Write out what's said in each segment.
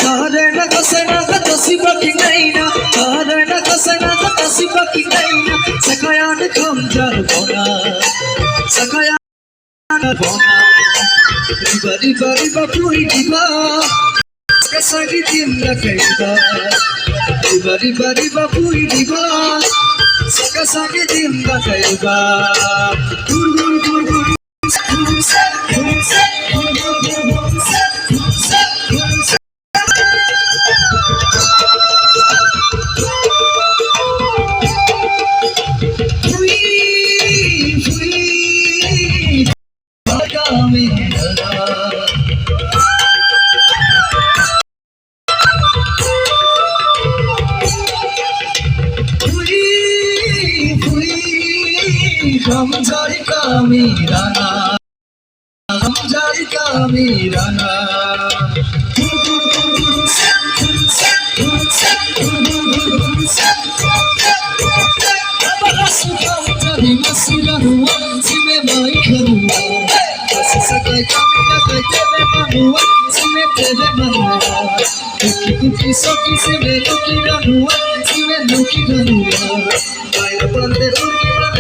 Karena kesenangan tersibat kinaina, karena kesenangan tersibat kinaina. Sakayan kamjar bona, sakayan bona. Riba riba riba puri riba, kesagi timna kaiba. Riba riba riba puri riba, kesagi timna kaiba. Gur gur gur gur. हम जारी का मीराना, हम जारी का मीराना।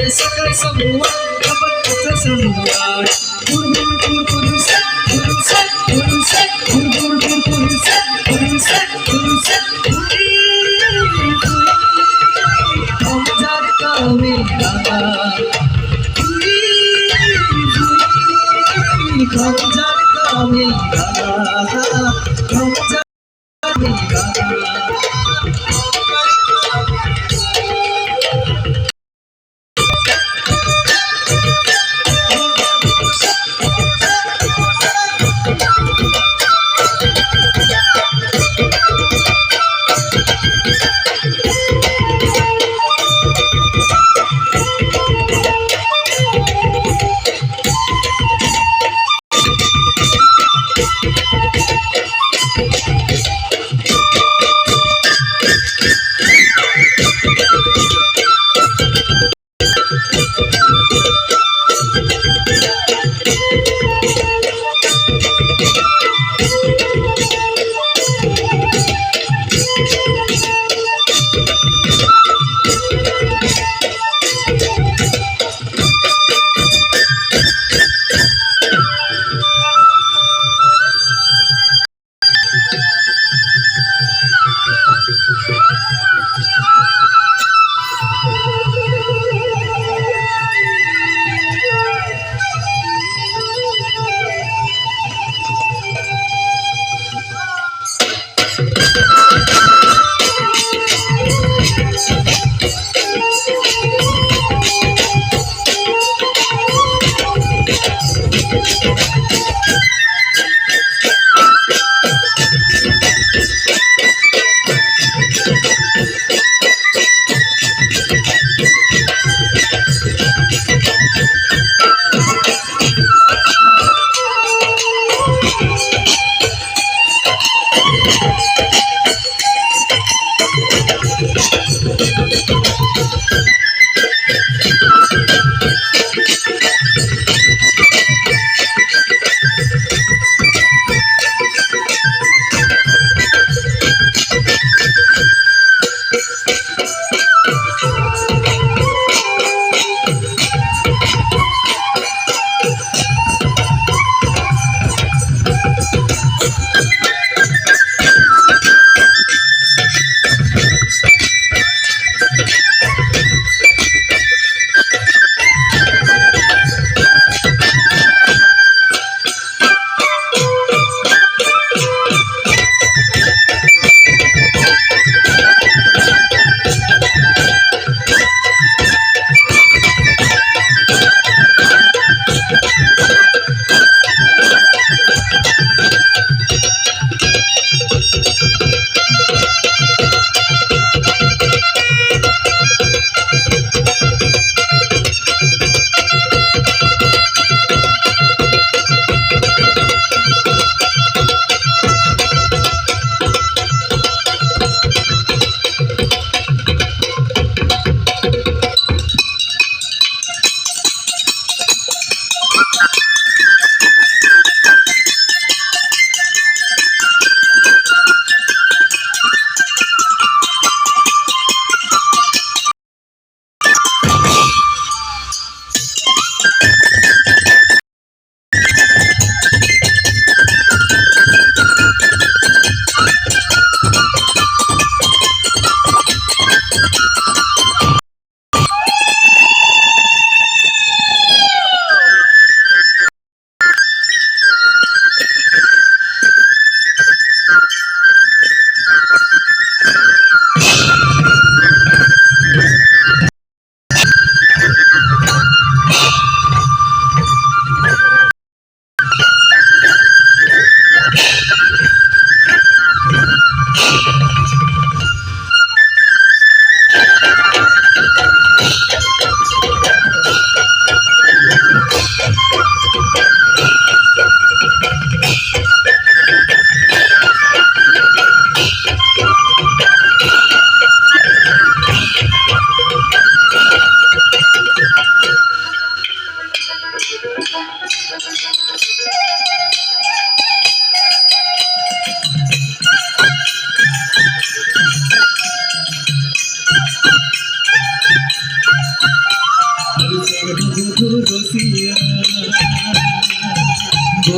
Sakai semua dapat kita semua. Menjadi kami rana, menjadi kami rana, menjadi kami rana.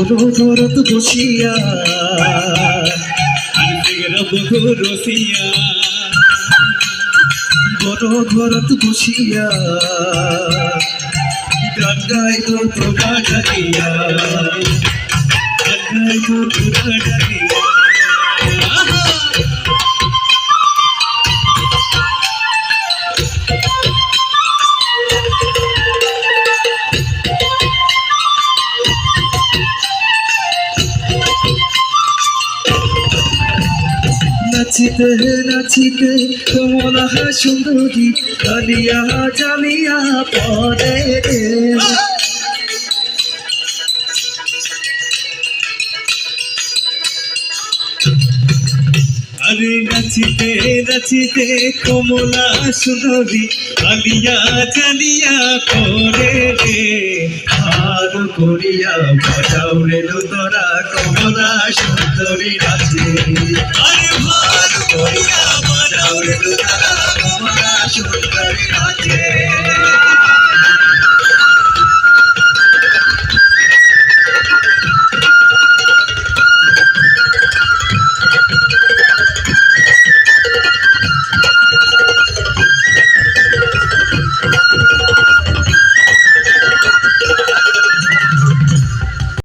বড় ঘরত বসিয়া বধু রসিয়া বড় ঘরত বসিয়া গান গাইব তোরা ডাকিয়া গান গাইব তোরা ডাকিয়া নাচিতে নাচিতে কমলা সুন্দরী কালিয়া জালিয়া পরে আরে নাচিতে নাচিতে কমলা সুন্দরী আলিয়া জালিয়া করে রে আর করিয়া বাজাও রে তোরা কমলা সুন্দরী নাচে আরে ভালো করিয়া বাজাও রে তোরা কমলা সুন্দরী নাচে